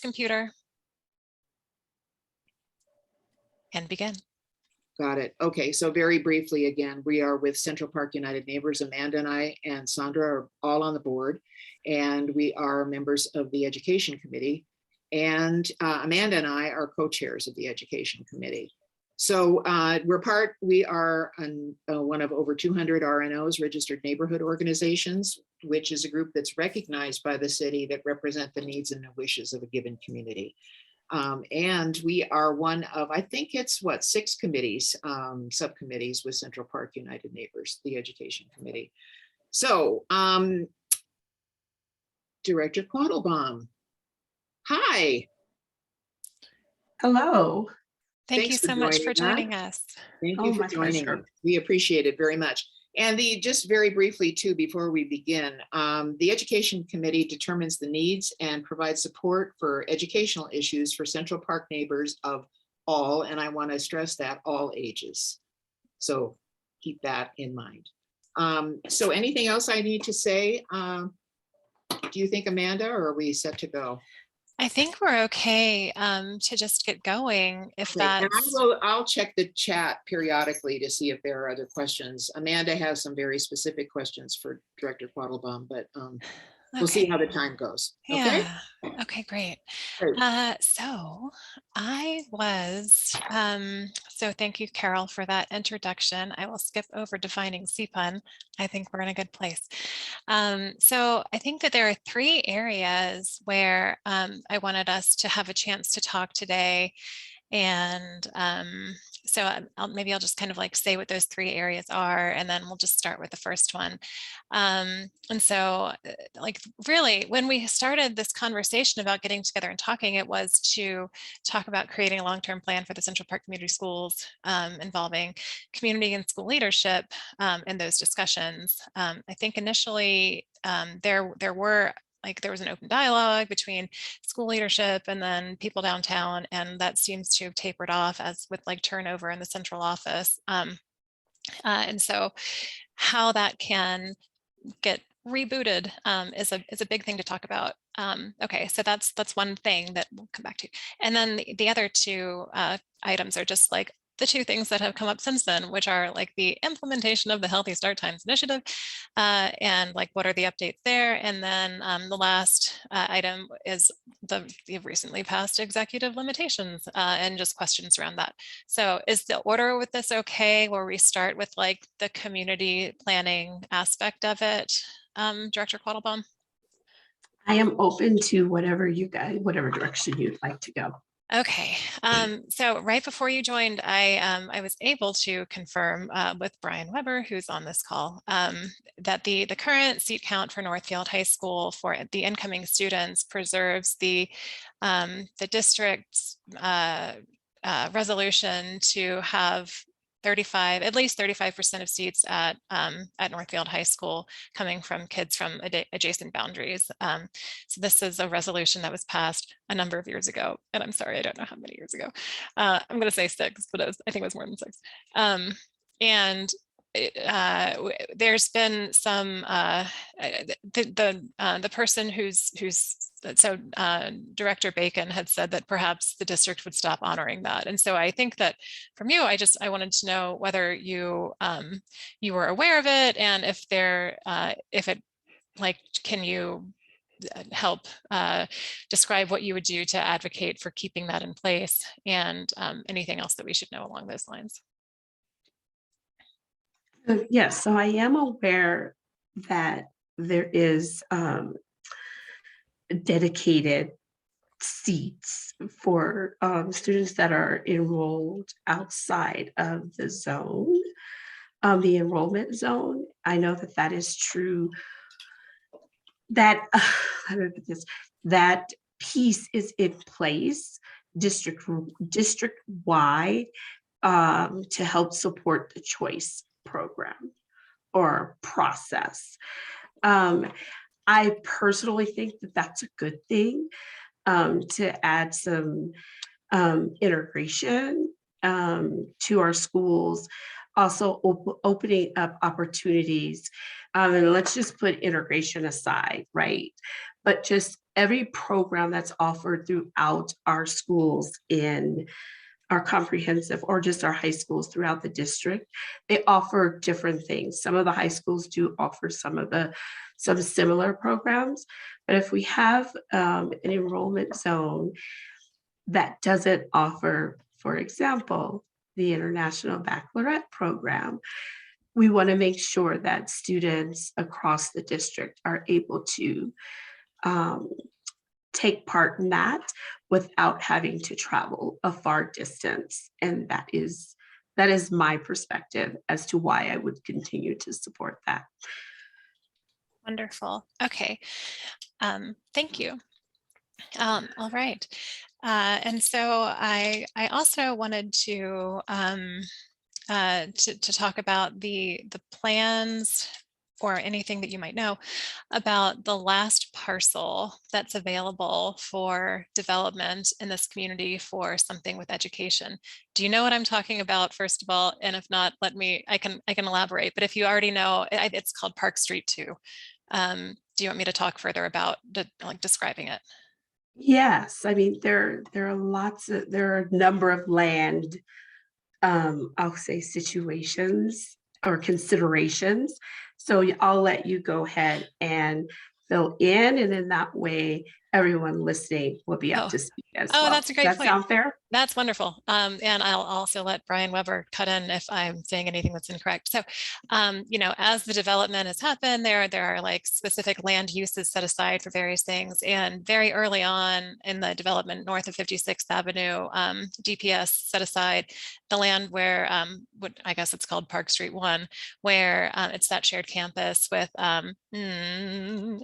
computer and begin. Got it. Okay, so very briefly again, we are with Central Park United Neighbors. Amanda and I and Sandra are all on the board, and we are members of the Education Committee. And Amanda and I are co-chairs of the Education Committee. So we are one of over 200 RNOs, registered neighborhood organizations, which is a group that's recognized by the city that represent the needs and the wishes of a given community. And we are one of, I think it's 6 committees, subcommittees with Central Park United Neighbors, the Education Committee. So Director Quattlebaum, hi. Hello. Thank you so much for joining us. Thank you for joining us. We appreciate it very much. And just very briefly too, before we begin, the Education Committee determines the needs and provides support for educational issues for Central Park neighbors of all, and I want to stress that, all ages. So keep that in mind. So anything else I need to say? Do you think, Amanda, or are we set to go? I think we're okay to just get going. If okay. that's... And I'll check the chat periodically to see if there are other questions. Amanda has some very specific questions for Director Quattlebaum, but we'll see how the time goes. Okay. Yeah. Okay, great. Great. So thank you, Carol, for that introduction. I will skip over defining CPUN. I think we're in a good place. So I think that there are 3 areas where I wanted us to have a chance to talk today. And so maybe I'll just kind of like say what those 3 areas are, and then we'll just start with the first one. And so like really, when we started this conversation about getting together and talking, it was to talk about creating a long-term plan for the Central Park Community Schools involving community and school leadership in those discussions. I think initially there was an open dialogue between school leadership and then people downtown, and that seems to have tapered off as with like turnover in the central office. And so how that can get rebooted is a big thing to talk about. Okay, so that's one thing that we'll come back to. And then the other 2 items are just like the 2 things that have come up since then, which are like the implementation of the Healthy Start Times initiative and like what are the updates there. And then the last item is the recently passed executive limitations and just questions around that. So is the order with this okay, where we start with like the community planning aspect of it, Director Quattlebaum? I am open to whatever direction you'd like to go. Okay, so right before you joined, I was able to confirm with Brian Weber, who's on this call, that the current seat count for Northfield High School for the incoming students preserves the district's resolution to have at least 35% of seats at Northfield High School coming from kids from adjacent boundaries. So this is a resolution that was passed a number of years ago, and I'm sorry, I don't know how many years ago. I'm going to say 6, but I think it was more than 6. And there's been some the person who's Director Bacon had said that perhaps the district would stop honoring that. And so I think that from you, I wanted to know whether you were aware of it, and can you help describe what you would do to advocate for keeping that in place, and anything else that we should know along those lines. Yes, so I am aware that there is dedicated seats for students that are enrolled outside of the zone, the enrollment zone. I know that is true. That that piece is in place district-wide to help support the choice program or process. I personally think that that's a good thing, to add some integration to our schools, also opening up opportunities. And let's just put integration aside, right? But just every program that's offered throughout our schools in our comprehensive or just our high schools throughout the district, they offer different things. Some of the high schools do offer some similar programs, but if we have an enrollment zone that doesn't offer, for example, the International Baccalaureate program, we want to make sure that students across the district are able to um, take part in that without having to travel a far distance. And that is my perspective as to why I would continue to support that. Wonderful. Okay. Thank you. All right. And so I also wanted to talk about the plans or anything that you might know about the last parcel that's available for development in this community for something with education. Do you know what I'm talking about, first of all? And if not, I can elaborate. But if you already know, it's called Park Street 2. Do you want me to talk further about describing it? Yes, I mean there are a number of land I'll say situations or considerations. So I'll let you go ahead and fill in, and in that way, everyone listening will be up Oh, to speed as oh, well. that's a Does great that point. sound fair? That's wonderful. And I'll also let Brian Weber cut in if I'm saying anything that's incorrect. So, as the development has happened, there are like specific land uses set aside for various things. And very early on in the development north of 56th Avenue, DPS set aside the land where, what I guess it's called Park Street 1, where it's that shared campus with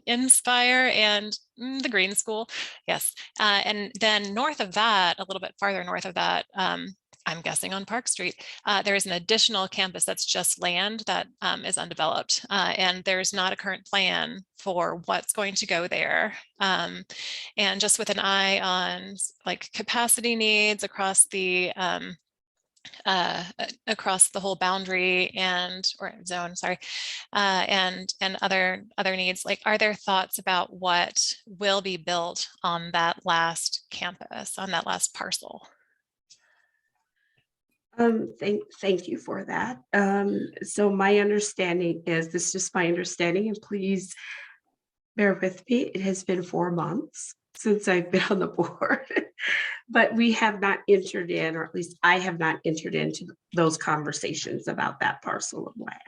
Inspire and the Green School. Yes. And then north of that, a little bit farther north of that, I'm guessing on Park Street, there is an additional campus that's just land that is undeveloped. And there's not a current plan for what's going to go there. And just with an eye on like capacity needs across the whole boundary or zone, sorry, and other needs. Like, are there thoughts about what will be built on that last campus, on that last parcel? Thank you for that. So my understanding is, this is just my understanding, and please bear with me. It has been 4 months since I've been on the board, but we have not entered in, or at least I have not entered into those conversations about that parcel of land,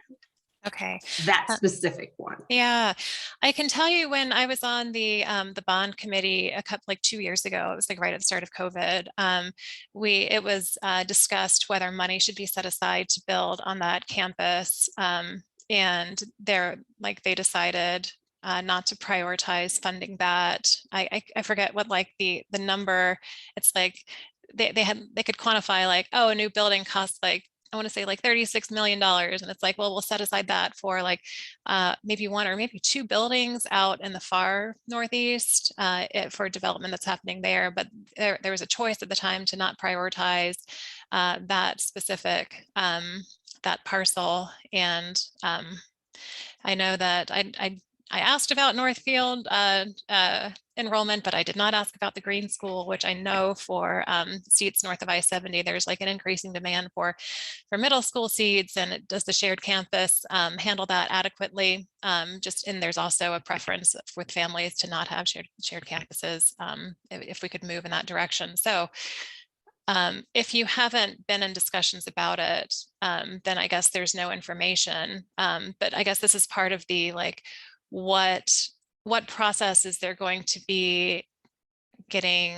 Okay. that specific one. Yeah, I can tell you when I was on the bond committee like 2 years ago, it was like right at the start of COVID. It was discussed whether money should be set aside to build on that campus, and they decided not to prioritize funding that. I forget what like the number. It's like they could quantify like, oh, a new building costs like, I want to say like $36 million. And it's like, well, we'll set aside that for like maybe 1 or maybe 2 buildings out in the far Northeast for development that's happening there. But there was a choice at the time to not prioritize that specific, that parcel. And I know that I asked about Northfield enrollment, but I did not ask about the Green School, which I know for seats north of I-70, there's like an increasing demand for middle school seats, and does the shared campus handle that adequately? There's also a preference with families to not have shared campuses if we could move in that direction. So if you haven't been in discussions about it, then I guess there's no information. But I guess this is part of the like, what process is there going to be getting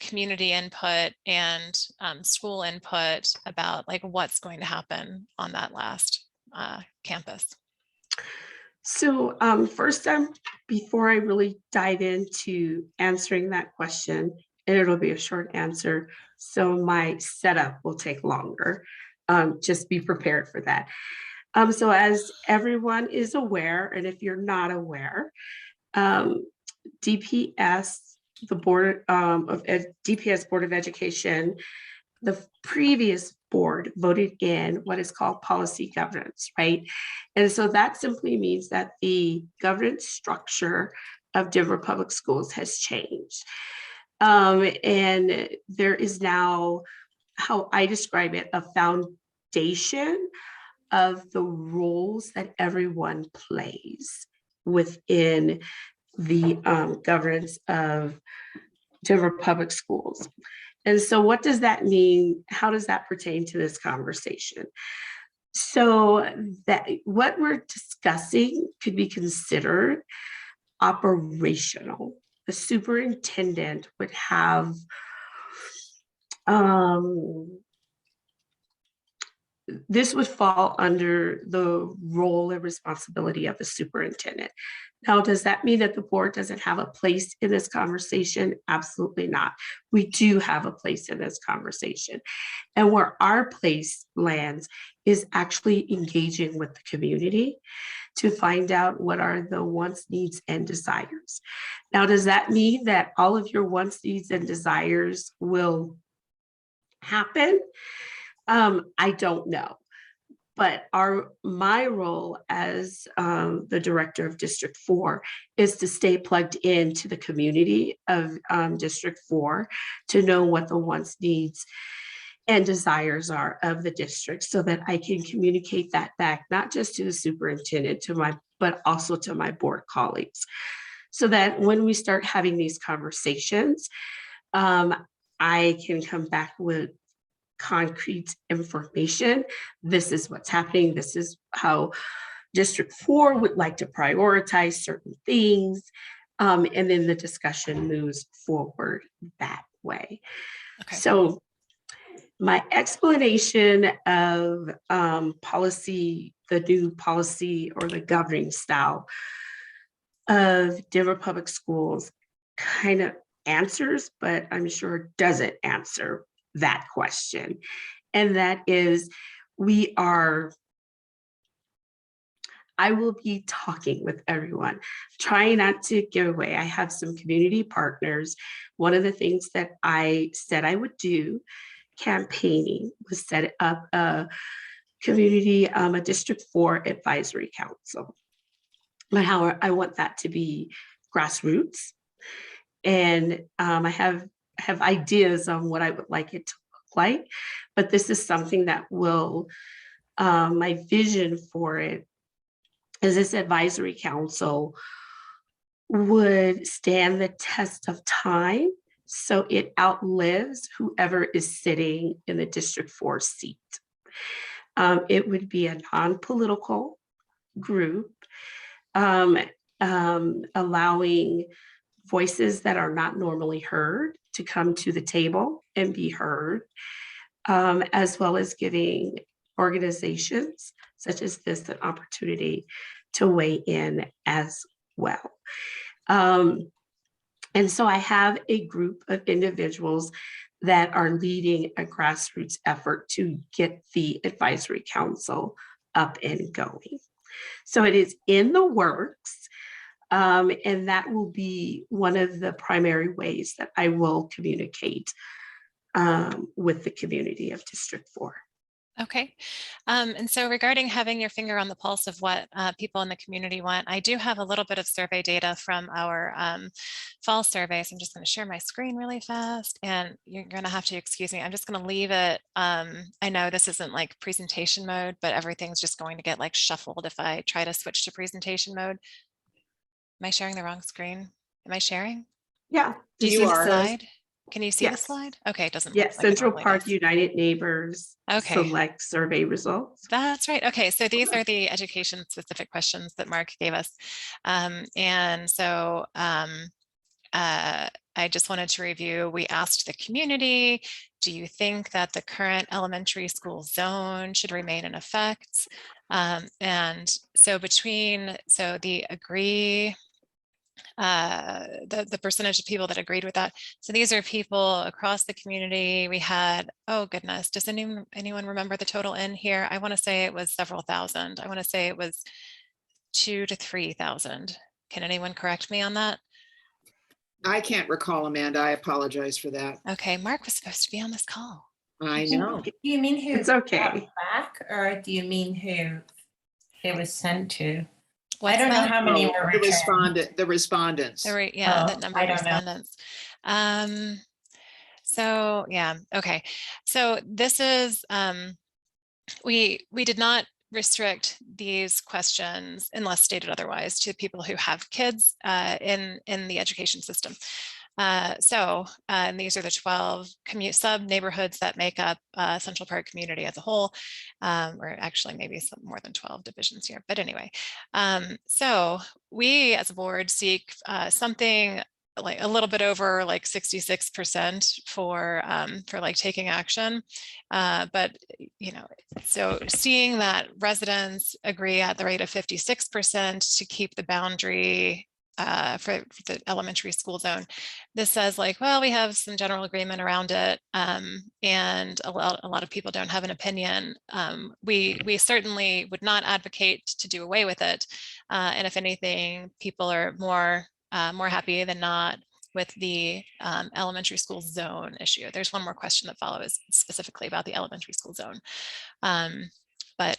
community input and school input about like what's going to happen on that last campus? So first, before I really dive into answering that question, and it'll be a short answer, so my setup will take longer. Just be prepared for that. So as everyone is aware, and if you're not aware, DPS, the DPS Board of Education, the previous board voted in what is called policy governance, right? And so that simply means that the governance structure of Denver Public Schools has changed. And there is now, how I describe it, a foundation of the roles that everyone plays within the governance of Denver Public Schools. And so what does that mean? How does that pertain to this conversation? So that what we're discussing could be considered operational. The superintendent would have this would fall under the role and responsibility of the superintendent. Now, does that mean that the board doesn't have a place in this conversation? Absolutely not. We do have a place in this conversation. And where our place lands is actually engaging with the community to find out what are the wants, needs, and desires. Now, does that mean that all of your wants, needs, and desires will happen? I don't know. But my role as the director of District 4 is to stay plugged into the community of District 4 to know what the wants, needs, and desires are of the district so that I can communicate that back, not just to the superintendent, but also to my board colleagues. So that when we start having these conversations, I can come back with concrete information. This is what's happening. This is how District 4 would like to prioritize certain things. And then the discussion moves forward that way. Okay. So my explanation of policy, the new policy or the governing style of Denver Public Schools kind of answers, but I'm sure doesn't answer that question. And that is, I will be talking with everyone, trying not to give away. I have some community partners. One of the things that I said I would do campaigning was set up a community, a District 4 advisory council. But how I want that to be grassroots. And I have ideas on what I would like it to look like, but this is something that will, my vision for it is this advisory council would stand the test of time so it outlives whoever is sitting in the District 4 seat. It would be a non-political group, allowing voices that are not normally heard to come to the table and be heard, as well as giving organizations such as this an opportunity to weigh in as well. And so I have a group of individuals that are leading a grassroots effort to get the advisory council up and going. So it is in the works. And that will be one of the primary ways that I will communicate with the community of District 4. Okay. And so regarding having your finger on the pulse of what people in the community want, I do have a little bit of survey data from our fall survey. So I'm just going to share my screen really fast, and you're going to have to excuse me. I'm just going to leave it. I know this isn't like presentation mode, but everything's just going to get like shuffled if I try to switch to presentation mode. Am I sharing the wrong screen? Am I sharing? Yeah. Do you see the slide? Can you see the Yes. slide? Okay, it doesn't Yes, look like it Central normally Park does. United Neighbors Okay. select survey results. That's right. Okay, so these are the education specific questions that Mark gave us. And so I just wanted to review, we asked the community, do you think that the current elementary school zone should remain in effect? And so the agree, the percentage of people that agreed with that. So these are people across the community. We had, oh goodness, does anyone remember the total in here? I want to say it was several thousand. I want to say it was 2,000 to 3,000. Can anyone correct me on that? I can't recall, Amanda. I apologize for that. Okay, Mark was supposed to be on this call. I know. Do you mean who It's okay. back, or do you mean who it was sent to? What's don't know that? how many No, were the returned. respondents. Yeah, the Oh, number I of don't know. respondents. So yeah, okay. So this is, we did not restrict these questions unless stated otherwise to people who have kids in the education system. And these are the 12 sub neighborhoods that make up Central Park community as a whole, or actually maybe some more than 12 divisions here. But anyway, so we as a board seek something like a little bit over like 66% for like taking action. But you know, so seeing that residents agree at the rate of 56% to keep the boundary for the elementary school zone, this says like, well, we have some general agreement around it, and a lot of people don't have an opinion. We certainly would not advocate to do away with it, and if anything, people are more happy than not with the elementary school zone issue. There's one more question that follows specifically about the elementary school zone. But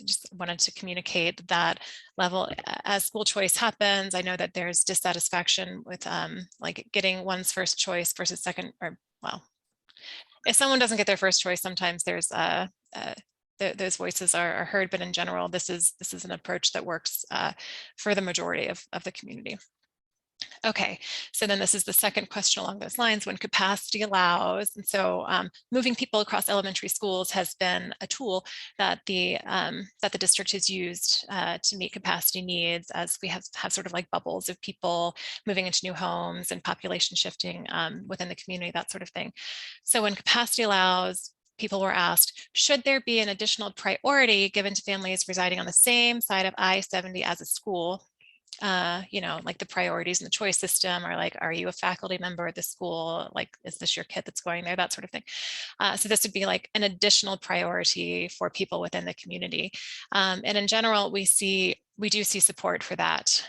just wanted to communicate that level as school choice happens. I know that there's dissatisfaction with like getting one's first choice versus second, or well, if someone doesn't get their first choice, sometimes there's those voices are heard, but in general, this is an approach that works for the majority of the community. Okay, so then this is the second question along those lines, when capacity allows. And so moving people across elementary schools has been a tool that the district has used to meet capacity needs, as we have sort of like bubbles of people moving into new homes and population shifting within the community, that sort of thing. So when capacity allows, people were asked, should there be an additional priority given to families residing on the same side of I-70 as a school? You know, like the priorities in the choice system are like, are you a faculty member at the school? Like, is this your kid that's going there? That sort of thing. So this would be like an additional priority for people within the community. And in general, we do see support for that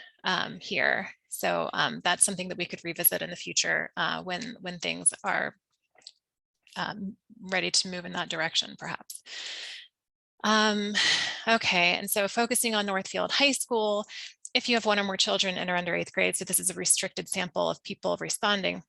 here. So that's something that we could revisit in the future when things are ready to move in that direction, perhaps. Okay, and so focusing on Northfield High School, if you have one or more children in or under 8th grade, so this is a restricted sample of people responding.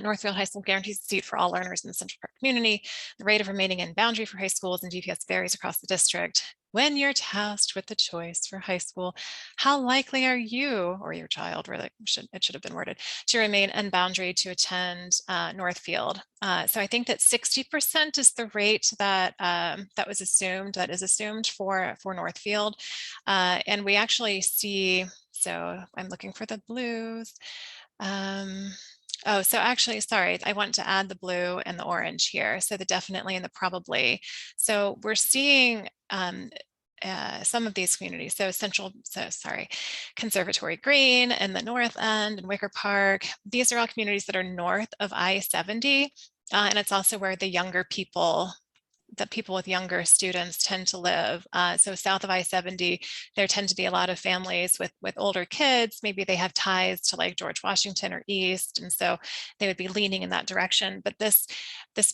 Northfield High School guarantees a seat for all learners in the Central Park community. The rate of remaining in boundary for high schools and DPS varies across the district. When you're tasked with the choice for high school, how likely are you or your child, really, it should have been worded, to remain in boundary to attend Northfield? So I think that 60% is the rate that that is assumed for Northfield, and we actually see. So I'm looking for the blues. Oh, so actually, sorry, I want to add the blue and the orange here. So the definitely and the probably. So we're seeing some of these communities. So Conservatory Green and the North End and Wicker Park. These are all communities that are north of I-70. And it's also where the younger people, that people with younger students tend to live. So south of I-70, there tend to be a lot of families with older kids. Maybe they have ties to like George Washington or East, and so they would be leaning in that direction. But this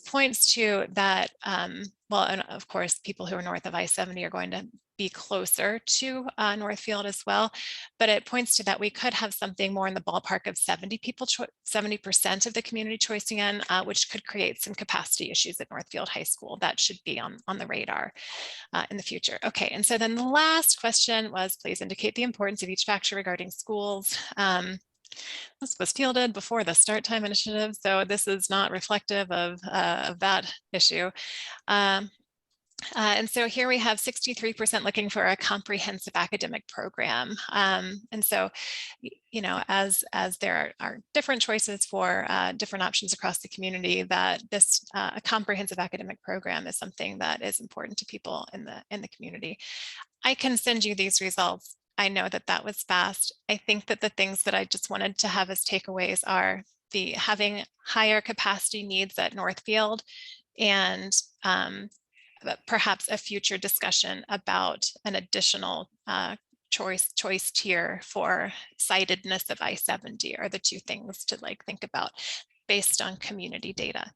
points to that, well, and of course, people who are north of I-70 are going to be closer to Northfield as well. But it points to that we could have something more in the ballpark of 70% of the community choicing in, which could create some capacity issues at Northfield High School. That should be on the radar in the future. Okay, and so then the last question was, please indicate the importance of each factor regarding schools. This was fielded before the start time initiative, so this is not reflective of that issue. And so here we have 63% looking for a comprehensive academic program. And so, you know, as there are different choices for different options across the community, that this a comprehensive academic program is something that is important to people in the community. I can send you these results. I know that that was fast. I think that the things that I just wanted to have as takeaways are the having higher capacity needs at Northfield, and perhaps a future discussion about an additional choice tier for sightedness of I-70 are the two things to like think about based on community data.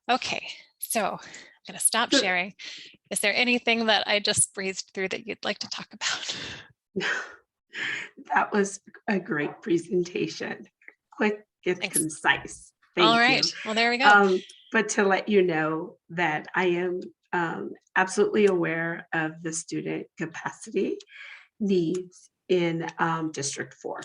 Okay, so I'm going to stop sharing. Is there anything that I just breezed through that you'd like to talk about? That was a great presentation. Quick and Thanks. concise. All Thank right. you. Well, there we go. But to let you know that I am absolutely aware of the student capacity needs in District 4.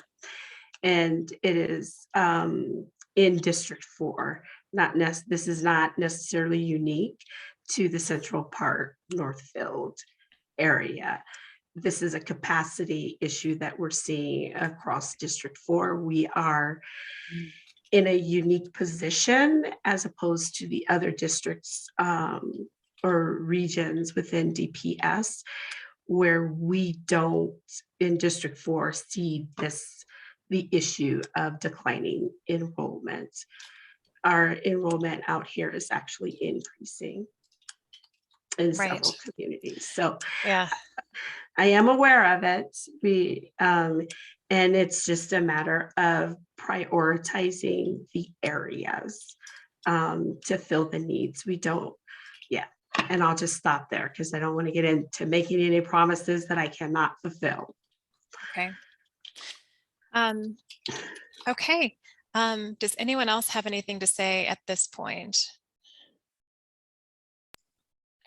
And it is in District 4, this is not necessarily unique to the Central Park, Northfield area. This is a capacity issue that we're seeing across District 4. We are in a unique position as opposed to the other districts or regions within DPS, where we don't, in District 4, see the issue of declining enrollment. Our enrollment out here is actually increasing in several Right. communities. So Yeah. I am aware of it. And it's just a matter of prioritizing the areas to fill the needs. We don't, yeah. And I'll just stop there because I don't want to get into making any promises that I cannot fulfill. Okay. Okay. Does anyone else have anything to say at this point?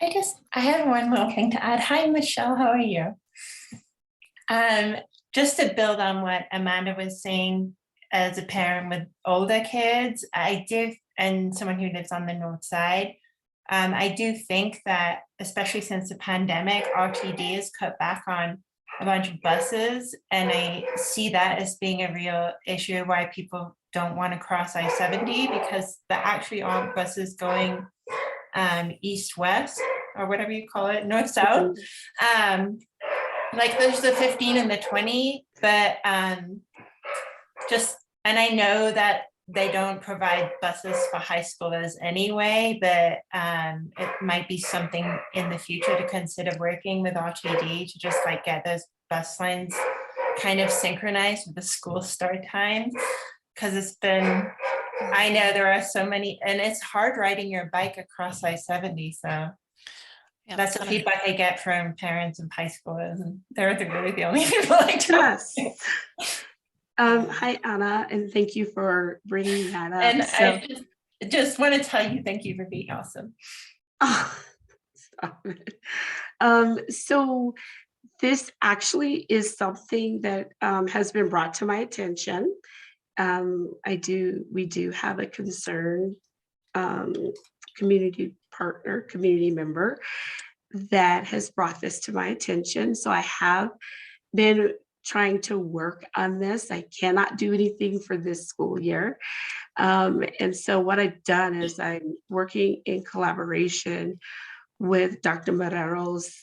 I have one little thing to add. Hi, Michelle, how are you? Just to build on what Amanda was saying, as a parent with older kids, and someone who lives on the north side, I do think that, especially since the pandemic, RTD has cut back on a bunch of buses, and I see that as being a real issue why people don't want to cross I-70, because there actually aren't buses going east-west, or whatever you call it, north-south. Like there's the 15 and the 20, but and I know that they don't provide buses for high schoolers anyway, but it might be something in the future to consider working with RTD to just like get those bus lines kind of synchronized with the school start time. Because it's been, I know there are so many, and it's hard riding your bike across I-70. So Yeah, that's the feedback I get from parents and high schoolers, and they're really the only people I talk to. Hi, Anna, and thank you for bringing that up. And so, I just want to tell you, thank you for being awesome. Oh, stop it. So this actually is something that has been brought to my attention. We do have a concerned community partner, community member that has brought this to my attention. So I have been trying to work on this. I cannot do anything for this school year. And so what I've done is I'm working in collaboration with Dr. Marrero's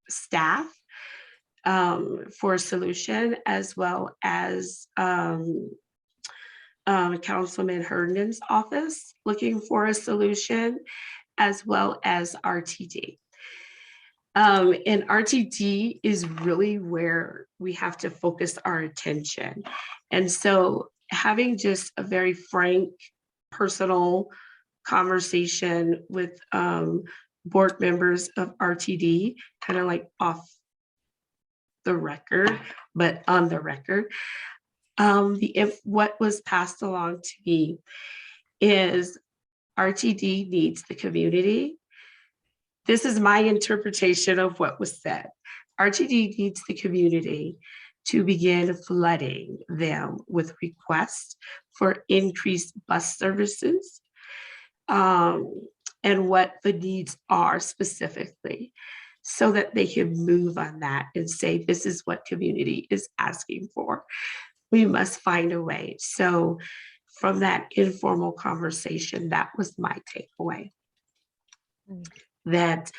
staff for a solution, as well as Councilman Herndon's office looking for a solution, as well as RTD. And RTD is really where we have to focus our attention. And so having just a very frank, personal conversation with board members of RTD, kind of like off the record, but on the record, what was passed along to me is RTD needs the community. This is my interpretation of what was said. RTD needs the community to begin flooding them with requests for increased bus services and what the needs are specifically, so that they can move on that and say, this is what community is asking for. We must find a way. So from that informal conversation, that was my takeaway. That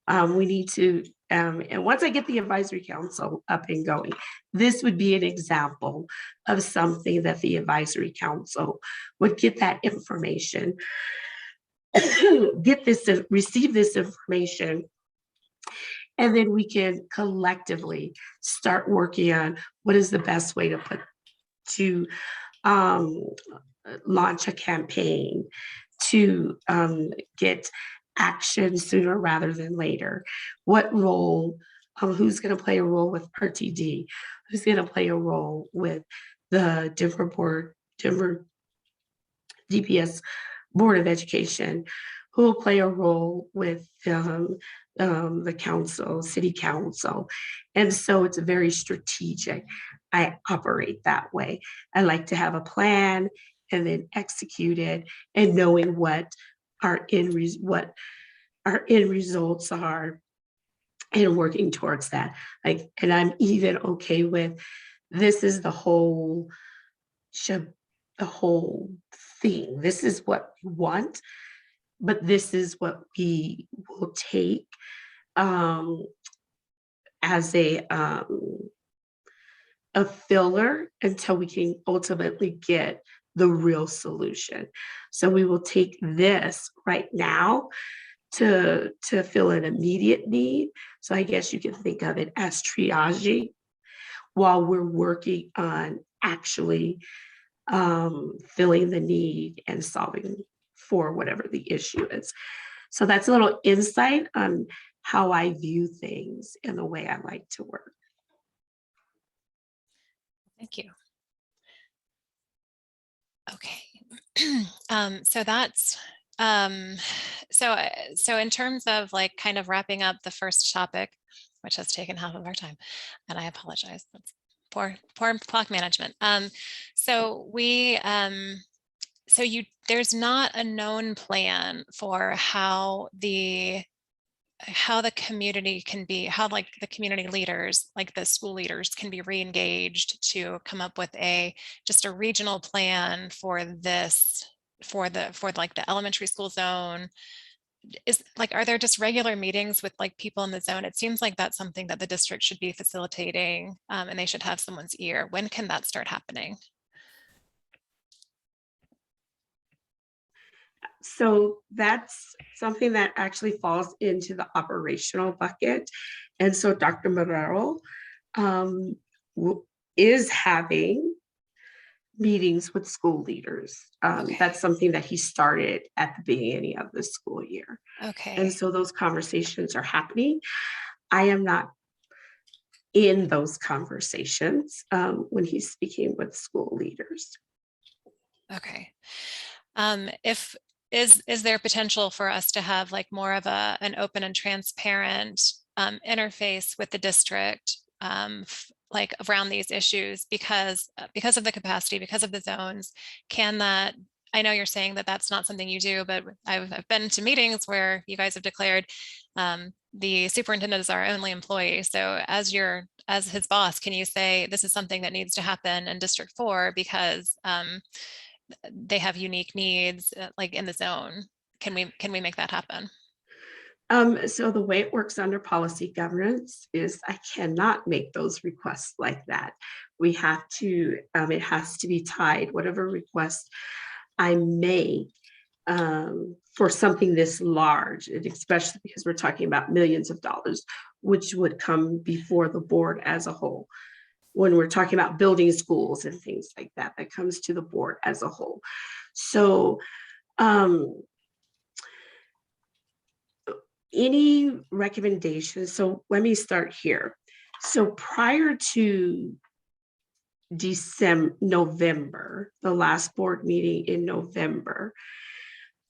we need to, and once I get the advisory council up and going, this would be an example of something that the advisory council would get that information, receive this information, and then we can collectively start working on what is the best way to launch a campaign, to get action sooner rather than later. What role who's going to play a role with RTD, who's going to play a role with the Denver DPS Board of Education, who will play a role with the council, city council. And so it's very strategic. I operate that way. I like to have a plan and then execute it, and knowing what our end results are and working towards that. Like, and I'm even okay with, this is the whole thing. This is what we want, but this is what we will take as a filler until we can ultimately get the real solution. So we will take this right now to fill an immediate need. So I guess you can think of it as triaging while we're working on actually filling the need and solving for whatever the issue is. So that's a little insight on how I view things and the way I like to work. Thank you. Okay. So that's so in terms of like kind of wrapping up the first topic, which has taken half of our time, and I apologize. That's poor clock management. So there's not a known plan for how the community can be, how like the community leaders, like the school leaders, can be re-engaged to come up with just a regional plan for this, for like the elementary school zone. Is like, are there just regular meetings with like people in the zone? It seems like that's something that the district should be facilitating, and they should have someone's ear. When can that start happening? So that's something that actually falls into the operational bucket. And so Dr. Marrero is having meetings with school leaders. Okay. That's something that he started at the beginning of the school year. Okay. And so those conversations are happening. I am not in those conversations when he's speaking with school leaders. Okay. Is there potential for us to have like more of an open and transparent interface with the district, like around these issues, because of the capacity, because of the zones? Can that, I know you're saying that that's not something you do, but I've been to meetings where you guys have declared the superintendent is our only employee. So as his boss, can you say this is something that needs to happen in District 4 because they have unique needs like in the zone? Can we make that happen? So the way it works under policy governance is I cannot make those requests like that. We have to, it has to be tied, whatever request I make for something this large, and especially because we're talking about millions of dollars, which would come before the board as a whole. When we're talking about building schools and things like that, that comes to the board as a whole. So any recommendations, so let me start here. So prior to November, the last board meeting in November,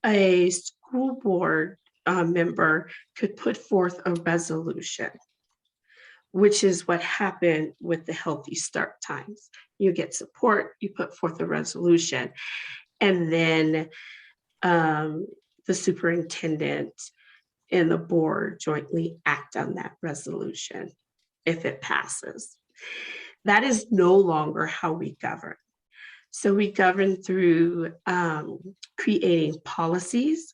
a school board member could put forth a resolution, which is what happened with the Healthy Start Times. You get support, you put forth a resolution, and then the superintendent and the board jointly act on that resolution if it passes. That is no longer how we govern. So we govern through creating policies,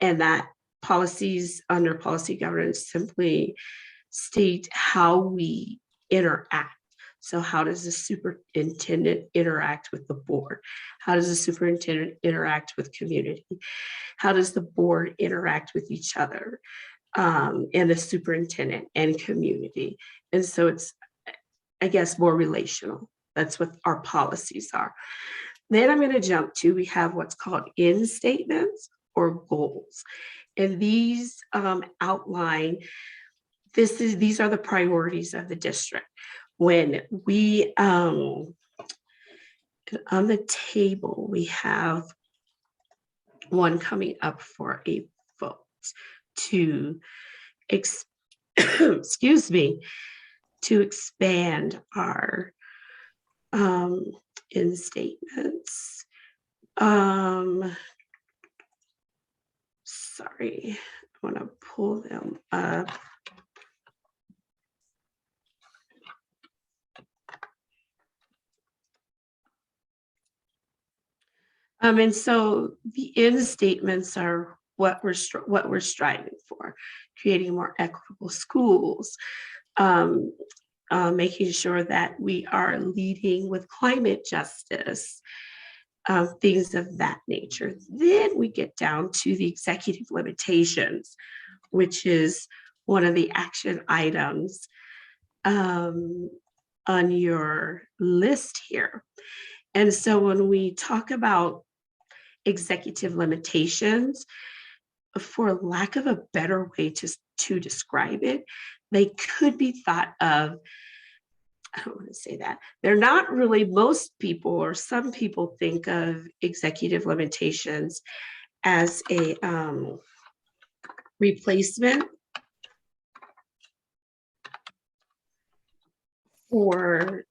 and that policies under policy governance simply state how we interact. So how does the superintendent interact with the board? How does the superintendent interact with community? How does the board interact with each other and the superintendent and community? And so it's, I guess, more relational. That's what our policies are. Then I'm going to jump to, we have what's called end statements or goals. And these outline these are the priorities of the district. When we, on the table, we have one coming up for a vote to, excuse me, to expand our in statements. Sorry, I want to pull them up. And so the end statements are what we're striving for: creating more equitable schools, making sure that we are leading with climate justice, things of that nature. Then we get down to the executive limitations, which is one of the action items on your list here. And so when we talk about executive limitations, for lack of a better way to describe it, they could be thought of, I don't want to say that. They're not really, most people or some people think of executive limitations as a replacement for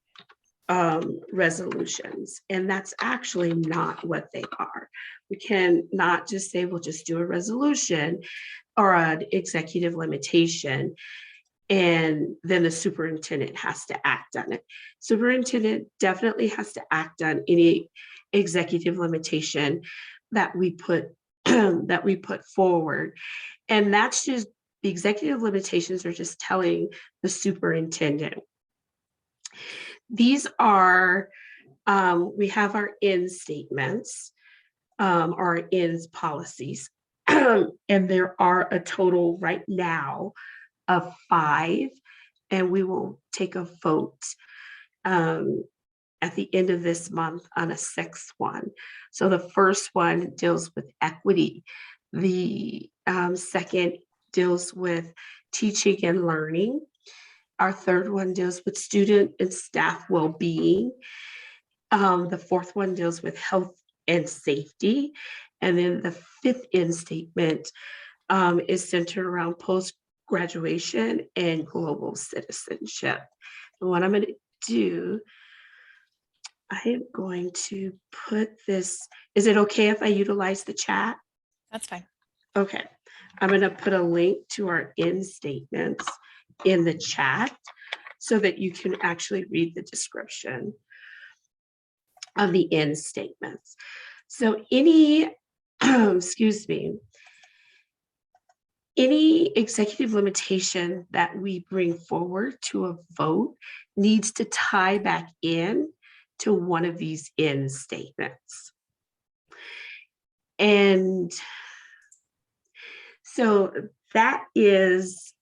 resolutions, and that's actually not what they are. We can not just say we'll just do a resolution or an executive limitation and then the superintendent has to act on it. Superintendent definitely has to act on any executive limitation that we put that we put forward, and that's just, the executive limitations are just telling the superintendent. These are, we have our end statements, our ends policies, and there are a total right now of 5, and we will take a vote at the end of this month on a 6th one. So the first one deals with equity. The second deals with teaching and learning. Our third one deals with student and staff well-being. The fourth one deals with health and safety. And then the 5th end statement is centered around post-graduation and global citizenship. And what I'm going to do, I am going to put this, is it okay if I utilize the chat? That's fine. Okay, I'm going to put a link to our end statements in the chat so that you can actually read the description of the end statements. So any, excuse me, any executive limitation that we bring forward to a vote needs to tie back in to one of these end statements. And so that is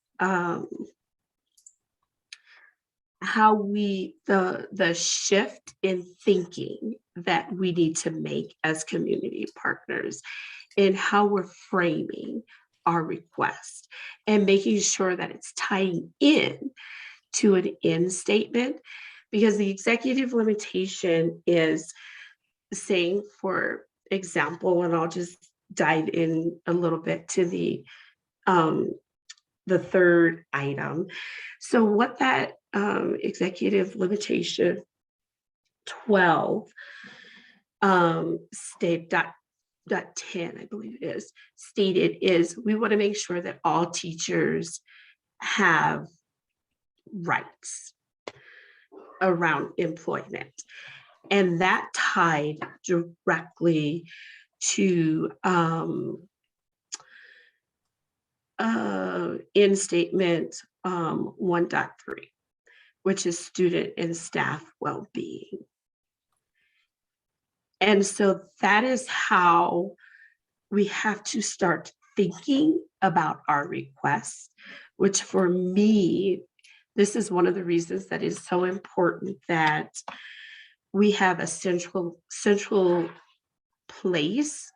how we, the shift in thinking that we need to make as community partners in how we're framing our request and making sure that it's tying in to an end statement, because the executive limitation is saying, for example, and I'll just dive in a little bit to the 3rd item. So what that executive limitation 12 state dot 10, I believe it is, stated is we want to make sure that all teachers have rights around employment. And that tied directly to in statement 1.3, which is student and staff well-being. And so that is how we have to start thinking about our requests, which for me, this is one of the reasons that is so important that we have a central place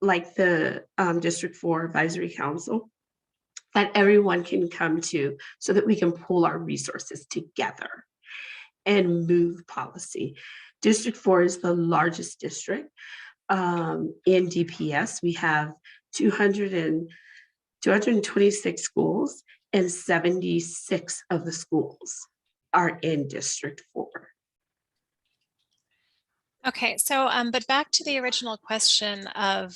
like the District 4 Advisory Council that everyone can come to so that we can pool our resources together and move policy. District 4 is the largest district in DPS. We have 226 schools, and 76 of the schools are in District 4. Okay, so but back to the original question of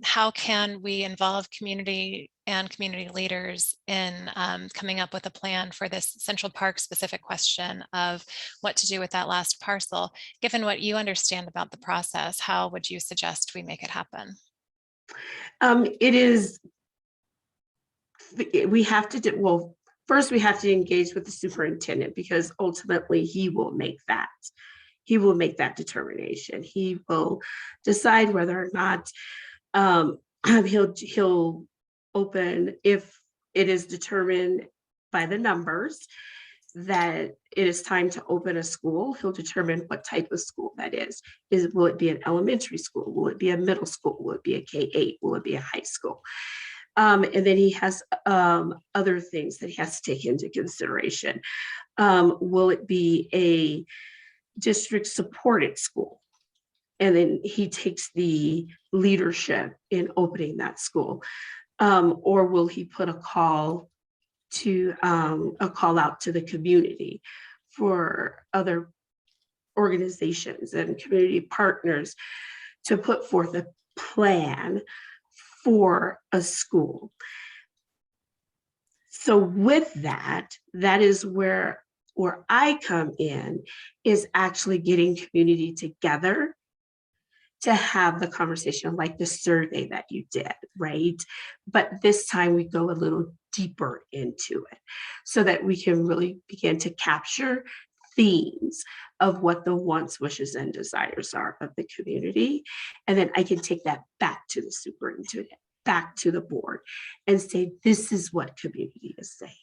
how can we involve community and community leaders in coming up with a plan for this Central Park specific question of what to do with that last parcel. Given what you understand about the process, how would you suggest we make it happen? We have to do, well, first we have to engage with the superintendent, because ultimately he will make that determination. He will decide whether or not he'll open, if it is determined by the numbers that it is time to open a school. He'll determine what type of school that is. Will it be an elementary school? Will it be a middle school? Will it be a K-8? Will it be a high school? And then he has other things that he has to take into consideration. Will it be a district supported school? And then he takes the leadership in opening that school. Or will he put a call out to the community for other organizations and community partners to put forth a plan for a school? So with that is where I come in, is actually getting community together to have the conversation, like the survey that you did, right? But this time we go a little deeper into it so that we can really begin to capture themes of what the wants, wishes, and desires are of the community. And then I can take that back to the superintendent, back to the board, and say, this is what community is saying.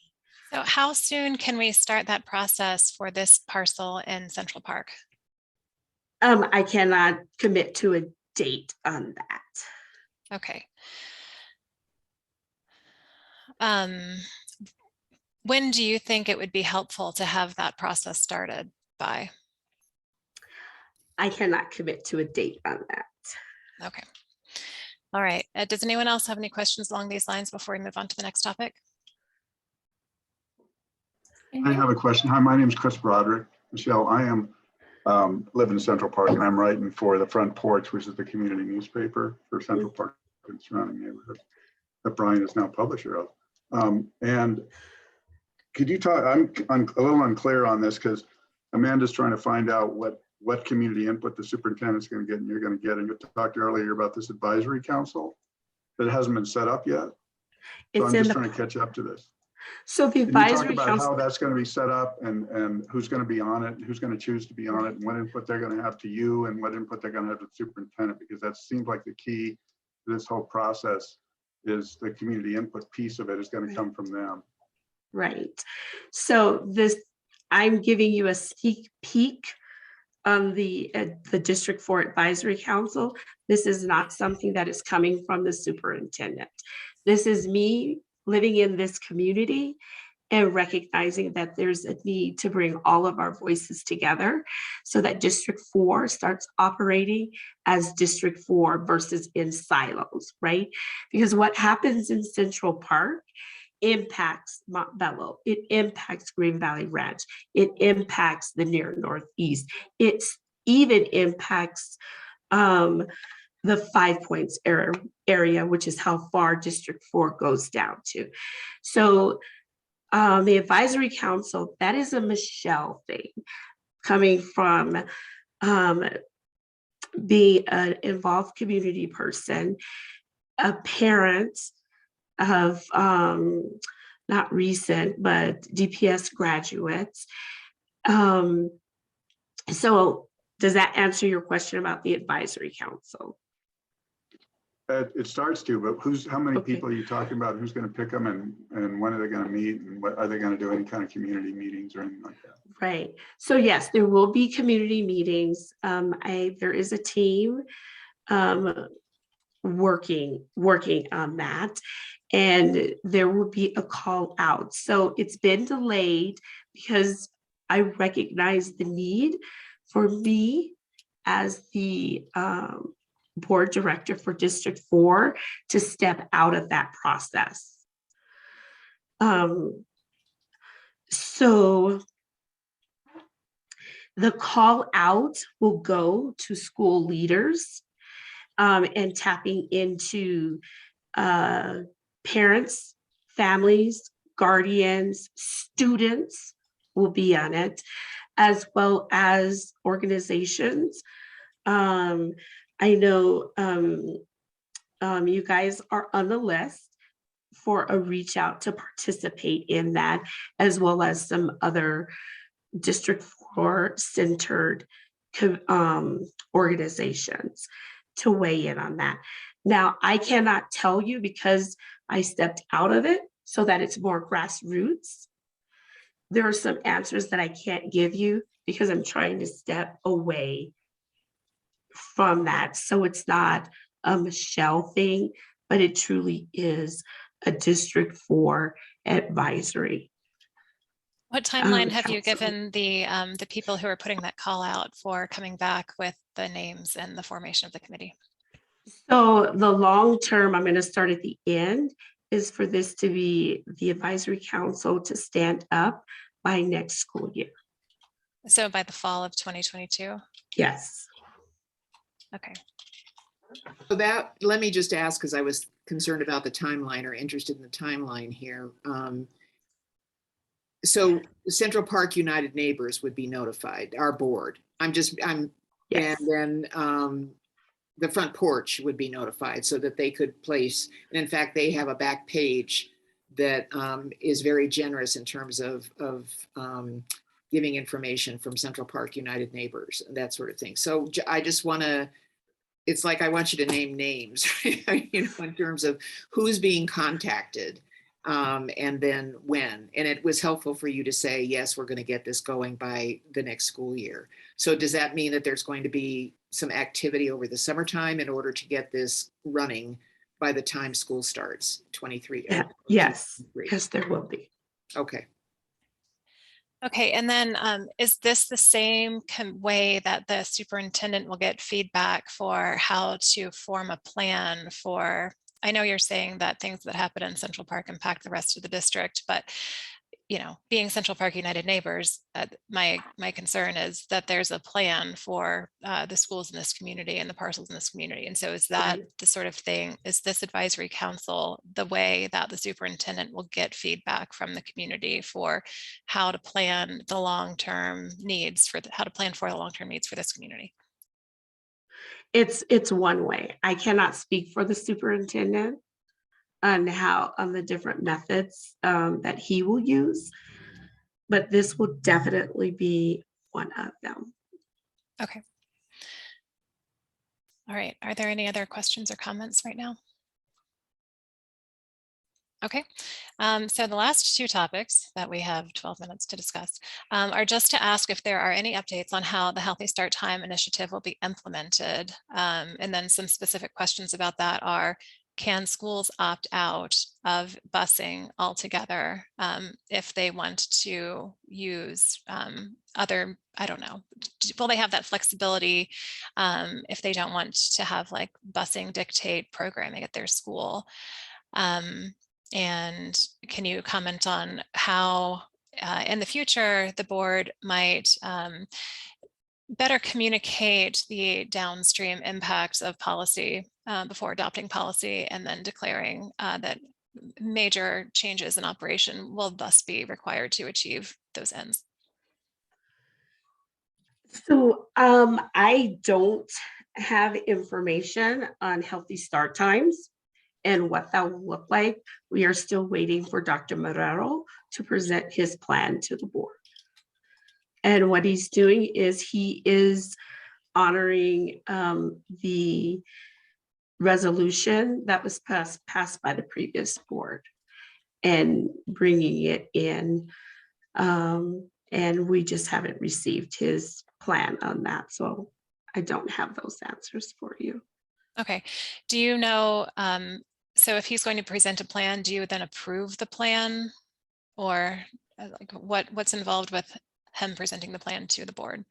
So how soon can we start that process for this parcel in Central Park? I cannot commit to a date on that. Okay. When do you think it would be helpful to have that process started by? I cannot commit to a date on that. Okay. All right. Does anyone else have any questions along these lines before we move on to the next topic? I have a question. Hi, my name is Chris Broderick. Michelle, I am live in Central Park, and I'm writing for the Front Porch, which is the community newspaper for Central Park and surrounding neighborhoods that Brian is now publisher of. And could you talk, I'm a little unclear on this because Amanda's trying to find out what community input the superintendent's going to get and you're going to get. And you talked earlier about this advisory council that hasn't been set up yet. So I'm just trying to catch up to this. So the advisory council, how that's going to be set up and who's going to be on it, who's going to choose to be on it, and what input they're going to have to you and what input they're going to have to the superintendent, because that seems like the key to this whole process is the community input piece of it is going to come from them. Right. So I'm giving you a sneak peek on the District 4 Advisory Council. This is not something that is coming from the superintendent. This is me living in this community and recognizing that there's a need to bring all of our voices together so that District 4 starts operating as District 4 versus in silos, right? Because what happens in Central Park impacts Montbello, it impacts Green Valley Ranch, it impacts the near Northeast, it even impacts the 5 Points area, which is how far District 4 goes down to. So the advisory council, that is a Michelle thing, coming from being an involved community person, a parent of not recent, but DPS graduates. So does that answer your question about the advisory council? It starts to, but how many people are you talking about? Who's going to pick them and when are they going to meet? And what are they going to do? Any kind of community meetings or anything like that? Right. So yes, there will be community meetings. There is a team working on that, and there will be a call out. So it's been delayed because I recognize the need for me as the board director for District 4 to step out of that process. So the call out will go to school leaders and tapping into parents, families, guardians, students will be on it, as well as organizations. I know you guys are on the list for a reach out to participate in that, as well as some other District 4 centered organizations to weigh in on that. Now, I cannot tell you because I stepped out of it so that it's more grassroots. There are some answers that I can't give you because I'm trying to step away from that. So it's not a Michelle thing, but it truly is a District 4 advisory. What timeline have you council. given the people who are putting that call out for coming back with the names and the formation of the committee? So the long term, I'm going to start at the end, is for this to be the advisory council to stand up by next school year. So by the fall of 2022? Yes. Okay. So that, let me just ask, because I was concerned about the timeline or interested in the timeline here. So Central Park United Neighbors would be notified, our board. Yes. And then the front porch would be notified so that they could place, and in fact, they have a back page that is very generous in terms of giving information from Central Park United Neighbors and that sort of thing. So I just want to, it's like I want you to name names, you know, in terms of who's being contacted and then when. And it was helpful for you to say, yes, we're going to get this going by the next school year. So does that mean that there's going to be some activity over the summertime in order to get this running by the time school starts, 23? Yeah. Yes, yes, there will be. Okay. Okay, and then is this the same way that the superintendent will get feedback for how to form a plan for, I know you're saying that things that happen in Central Park impact the rest of the district, but you know, being Central Park United Neighbors, my concern is that there's a plan for the schools in this community and the parcels in this community. And so is that the sort of thing, is this advisory council the way that the superintendent will get feedback from the community for how to plan the long-term needs for how to plan for the long-term needs for this community? It's one way. I cannot speak for the superintendent on the different methods that he will use, but this will definitely be one of them. Okay. All right. Are there any other questions or comments right now? Okay, so the last two topics that we have 12 minutes to discuss are just to ask if there are any updates on how the Healthy Start Time initiative will be implemented. And then some specific questions about that are, can schools opt out of busing altogether if they want to use other, I don't know, will they have that flexibility if they don't want to have like busing dictate programming at their school? And can you comment on how in the future the board might better communicate the downstream impacts of policy before adopting policy and then declaring that major changes in operation will thus be required to achieve those ends? So I don't have information on Healthy Start Times and what that will look like. We are still waiting for Dr. Marrero to present his plan to the board. And what he's doing is he is honoring the resolution that was passed by the previous board and bringing it in. And we just haven't received his plan on that. So I don't have those answers for you. Okay. Do you know, so if he's going to present a plan, do you then approve the plan? Or like what's involved with him presenting the plan to the board?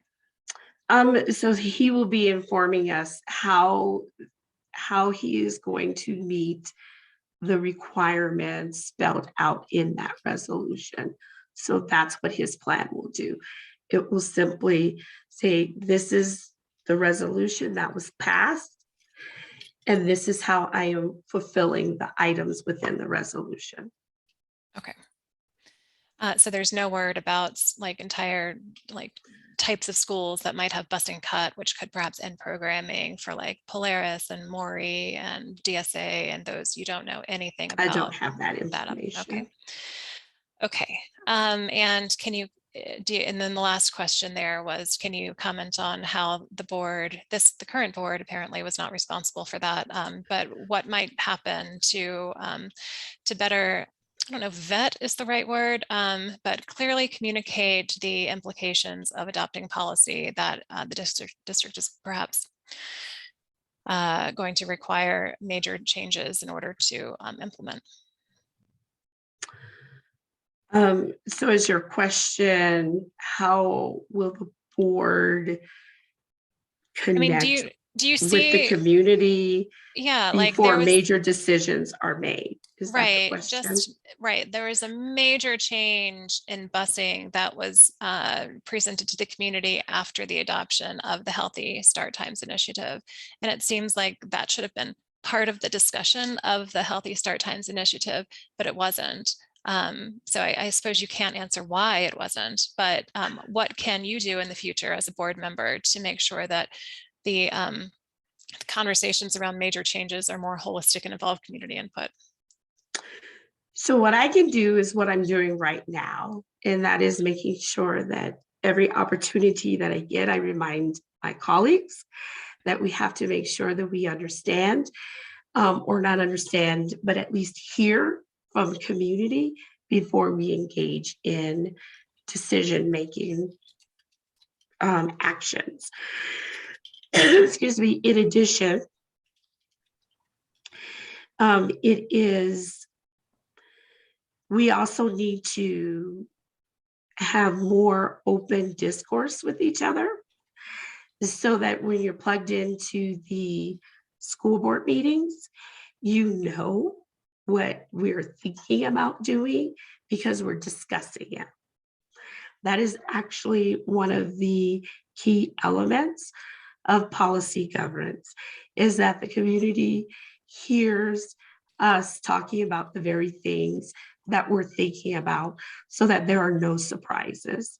So he will be informing us how he is going to meet the requirements spelled out in that resolution. So that's what his plan will do. It will simply say, this is the resolution that was passed, and this is how I am fulfilling the items within the resolution. Okay. So there's no word about like entire like types of schools that might have bust and cut, which could perhaps end programming for like Polaris and Maury and DSA and those. You don't know anything I about don't have that that. information. Okay. Okay. And can you and then the last question there was, can you comment on how the board, the current board apparently was not responsible for that, but what might happen to better, I don't know if vet is the right word, but clearly communicate the implications of adopting policy that the district is perhaps going to require major changes in order to implement. So is your question, how will the board I mean, connect do you with the see, community yeah, like before there was, major decisions are made? Is that the right, question? right. There was a major change in busing that was presented to the community after the adoption of the Healthy Start Times initiative. And it seems like that should have been part of the discussion of the Healthy Start Times initiative, but it wasn't. So I suppose you can't answer why it wasn't, but what can you do in the future as a board member to make sure that the conversations around major changes are more holistic and involve community input? So what I can do is what I'm doing right now, and that is making sure that every opportunity that I get, I remind my colleagues that we have to make sure that we understand, or not understand, but at least hear from the community before we engage in decision-making actions. Excuse me. In addition, we also need to have more open discourse with each other so that when you're plugged into the school board meetings, you know what we're thinking about doing because we're discussing it. That is actually one of the key elements of policy governance, is that the community hears us talking about the very things that we're thinking about so that there are no surprises.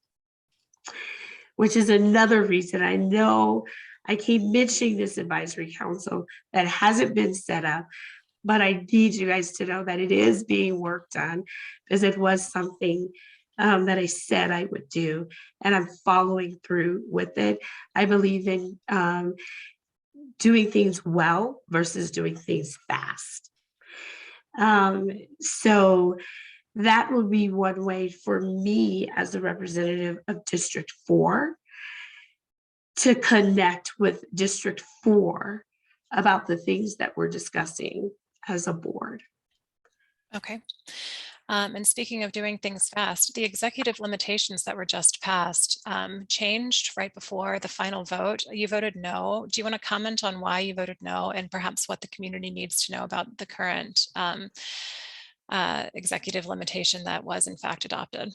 Which is another reason I know I keep mentioning this advisory council that hasn't been set up, but I need you guys to know that it is being worked on because it was something that I said I would do, and I'm following through with it. I believe in doing things well versus doing things fast. So that will be one way for me as a representative of District 4 to connect with District 4 about the things that we're discussing as a board. Okay. And speaking of doing things fast, the executive limitations that were just passed changed right before the final vote. You voted no. Do you want to comment on why you voted no and perhaps what the community needs to know about the current executive limitation that was in fact adopted?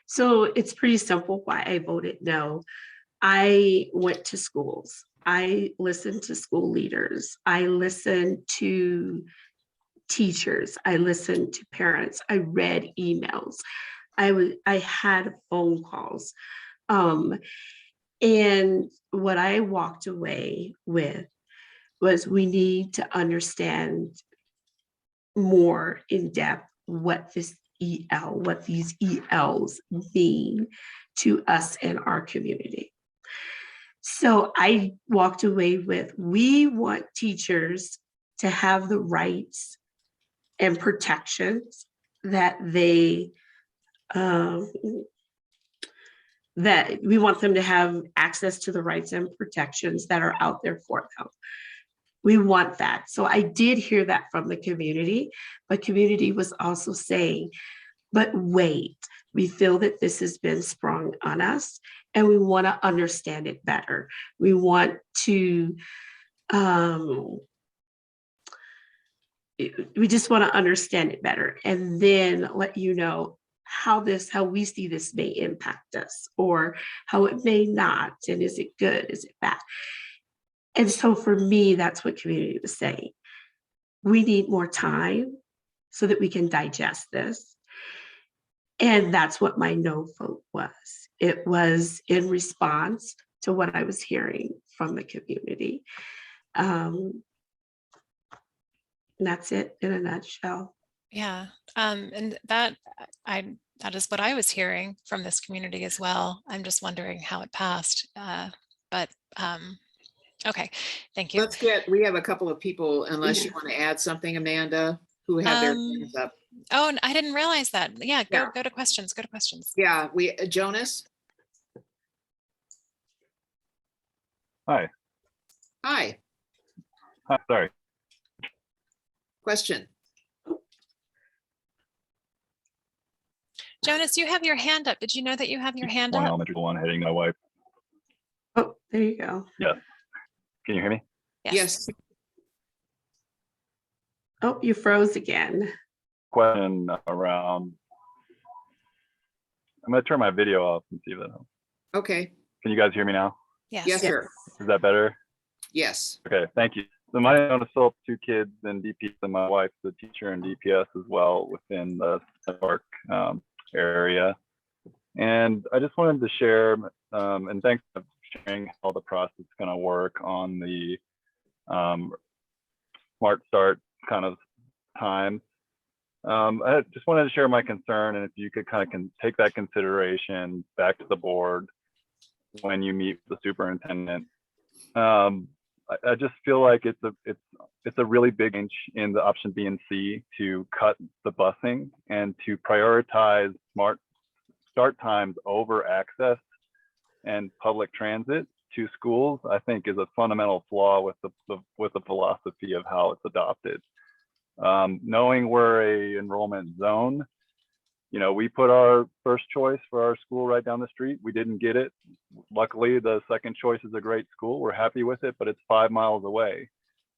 So it's pretty simple why I voted no. I went to schools. I listened to school leaders. I listened to teachers. I listened to parents. I read emails. I had phone calls. And what I walked away with was we need to understand more in depth what these ELs mean to us and our community. So I walked away with, we want teachers to have the rights and protections that they that we want them to have access to the rights and protections that are out there for them. We want that. So I did hear that from the community, but community was also saying, but wait, we feel that this has been sprung on us and we want to understand it better. We want to, we just want to understand it better and then let you know how we see this may impact us or how it may not. And is it good? Is it bad? And so for me, that's what community was saying. We need more time so that we can digest this. And that's what my no vote was. It was in response to what I was hearing from the community. And that's it in a nutshell. Yeah, and that is what I was hearing from this community as well. I'm just wondering how it passed. But okay, thank you. We have a couple of people, unless you want to add something, Amanda, who have their hands up. Oh, and I didn't realize that. Yeah, Yeah. go to questions. Go to questions. Yeah, Jonas. Hi. Hi, Hi, sorry. question. Jonas, you have your hand up. Did you know that you have your hand One up? elementary school one heading my wife. Oh, there you go. Yes. Can you hear me? Yes. Oh, you froze again. Question around. I'm going to turn my video off and see if that helps. Okay. Can you guys hear me now? Yes. Yes, sir. Is that better? Yes. Okay, thank you. So my own is still 2 kids in DPS, and my wife's a teacher in DPS as well within the Park area. And I just wanted to share, and thanks for sharing how the process is going to work on the Smart Start kind of time. I just wanted to share my concern, and if you could kind of take that consideration back to the board when you meet the superintendent. I just feel like it's a really big inch in the option B and C to cut the busing and to prioritize Smart Start times over access and public transit to schools. I think is a fundamental flaw with the philosophy of how it's adopted. Knowing we're a enrollment zone, we put our first choice for our school right down the street. We didn't get it. Luckily, the second choice is a great school. We're happy with it, but it's 5 miles away.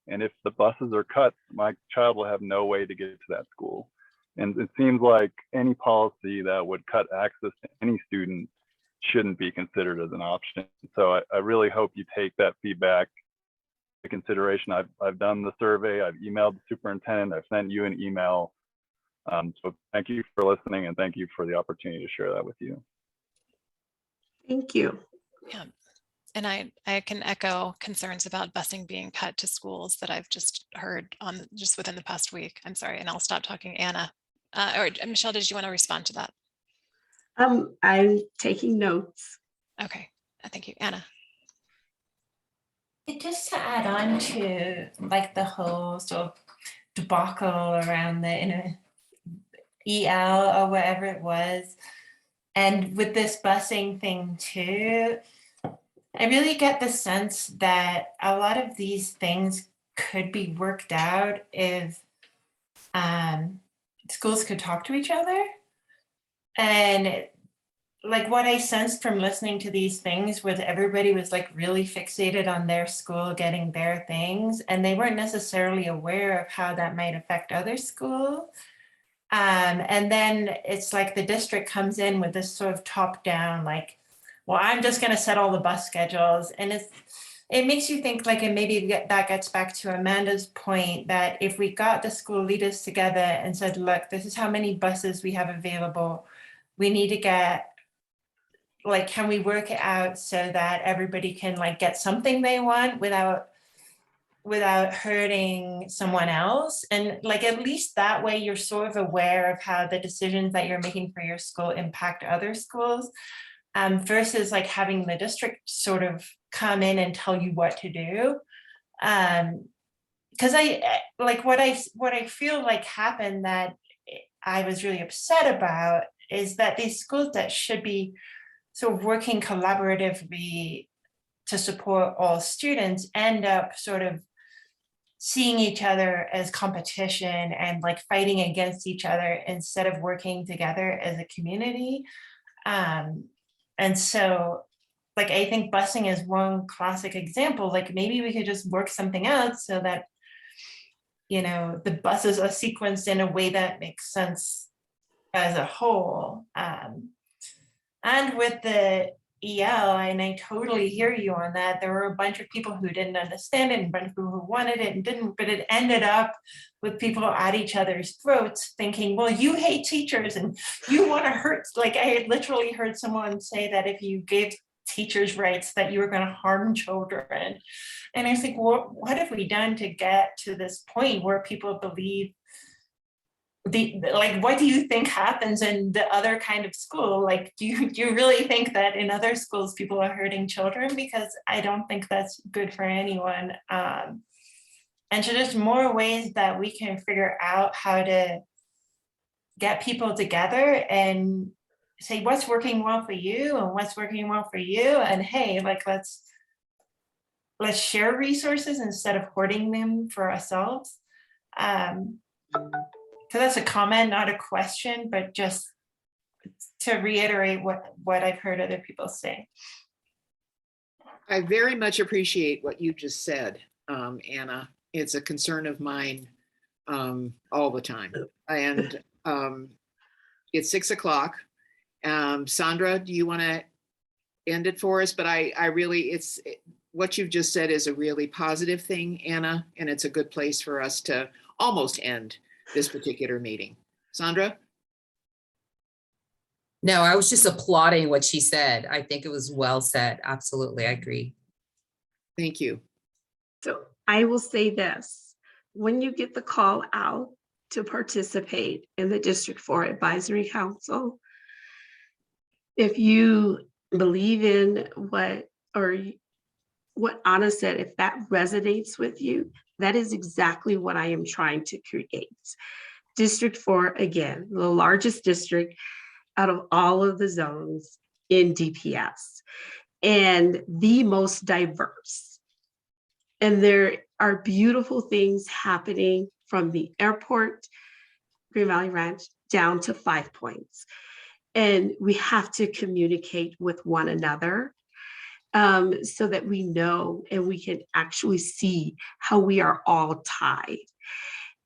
And if the buses are cut, my child will have no way to get to that school. And it seems like any policy that would cut access to any student shouldn't be considered as an option. So I really hope you take that feedback into consideration. I've done the survey. I've emailed the superintendent. I've sent you an email. So thank you for listening, and thank you for the opportunity to share that with you. Thank you. Yeah. And I can echo concerns about busing being cut to schools that I've just heard on just within the past week. I'm sorry, and I'll stop talking. Anna, or Michelle, did you want to respond to that? I'm taking notes. Okay, thank you. Anna. Just to add on to like the whole sort of debacle around the EL or whatever it was, and with this busing thing too, I really get the sense that a lot of these things could be worked out if schools could talk to each other. And like what I sensed from listening to these things was everybody was like really fixated on their school getting their things, and they weren't necessarily aware of how that might affect other schools. And then it's like the district comes in with this sort of top down, like, well, I'm just going to set all the bus schedules. And it makes you think like, and maybe that gets back to Amanda's point that if we got the school leaders together and said, look, this is how many buses we have available. We need to get, like, can we work it out so that everybody can like get something they want without hurting someone else? And like, at least that way you're sort of aware of how the decisions that you're making for your school impact other schools, versus like having the district sort of come in and tell you what to do. Because I like what I feel like happened that I was really upset about is that these schools that should be sort of working collaboratively to support all students end up sort of seeing each other as competition and like fighting against each other instead of working together as a community. And so like, I think busing is one classic example. Like maybe we could just work something out so that, you know, the buses are sequenced in a way that makes sense as a whole. And with the EL, and I totally hear you on that, there were a bunch of people who didn't understand it and a bunch of people who wanted it and didn't, but it ended up with people at each other's throats thinking, well, you hate teachers and you want to hurt. Like I literally heard someone say that if you gave teachers' rights that you were going to harm children. And I think, what have we done to get to this point where people believe like, what do you think happens in the other kind of school? Like, do you really think that in other schools people are hurting children? Because I don't think that's good for anyone. And so there's more ways that we can figure out how to get people together and say what's working well for you and what's working well for you. And hey, like, let's share resources instead of hoarding them for ourselves. So that's a comment, not a question, but just to reiterate what I've heard other people say. I very much appreciate what you just said, Anna. It's a concern of mine all the time. And it's 6 o'clock. Sandra, do you want to end it for us? But I really, what you've just said is a really positive thing, Anna, and it's a good place for us to almost end this particular meeting. Sandra? No, I was just applauding what she said. I think it was well said. Absolutely, I agree. Thank you. So I will say this, when you get the call out to participate in the District 4 Advisory Council, if you believe in what Anna said, if that resonates with you, that is exactly what I am trying to create. District 4, again, the largest district out of all of the zones in DPS and the most diverse. And there are beautiful things happening from the airport, Green Valley Ranch, down to 5 Points. And we have to communicate with one another so that we know and we can actually see how we are all tied.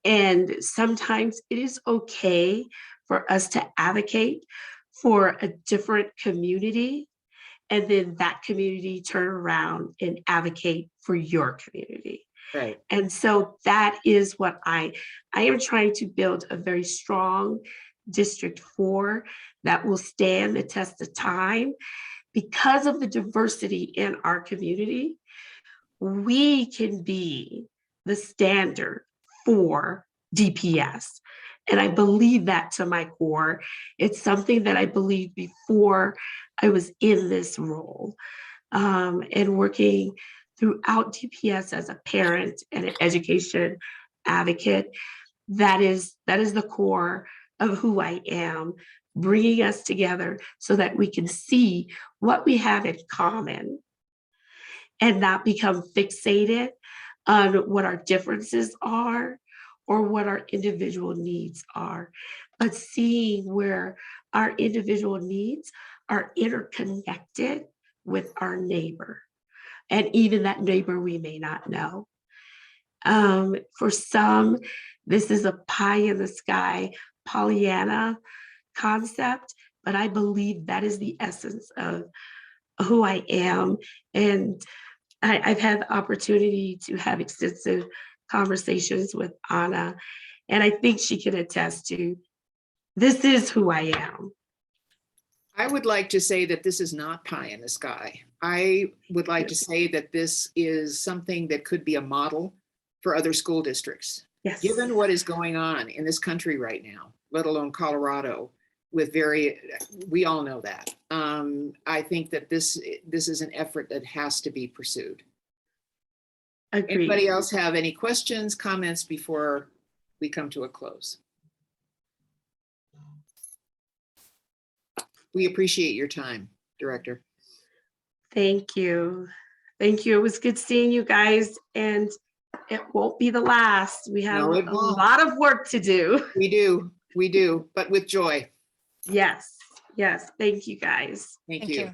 And sometimes it is okay for us to advocate for a different community, and then that community turn around and advocate for your community. Right. And so that is what I am trying to build a very strong District 4 that will stand the test of time. Because of the diversity in our community, we can be the standard for DPS. And I believe that to my core. It's something that I believed before I was in this role, and working throughout DPS as a parent and an education advocate. That is the core of who I am, bringing us together so that we can see what we have in common and not become fixated on what our differences are or what our individual needs are, but seeing where our individual needs are interconnected with our neighbor, and even that neighbor we may not know. For some, this is a pie in the sky Pollyanna concept, but I believe that is the essence of who I am. And I've had the opportunity to have extensive conversations with Anna, and I think she can attest to this is who I am. I would like to say that this is not pie in the sky. I would like to say that this is something that could be a model for other school districts. Yes. Given what is going on in this country right now, let alone Colorado, with we all know that. I think that this is an effort that has to be pursued. Agreed. Anybody else have any questions, comments before we come to a close? We appreciate your time, Director. Thank you. Thank you. It was good seeing you guys, and it won't be the last. We have No, it a won't. lot of work to do. We do, but with joy. Yes, yes. Thank you guys. Thank Thank you. you.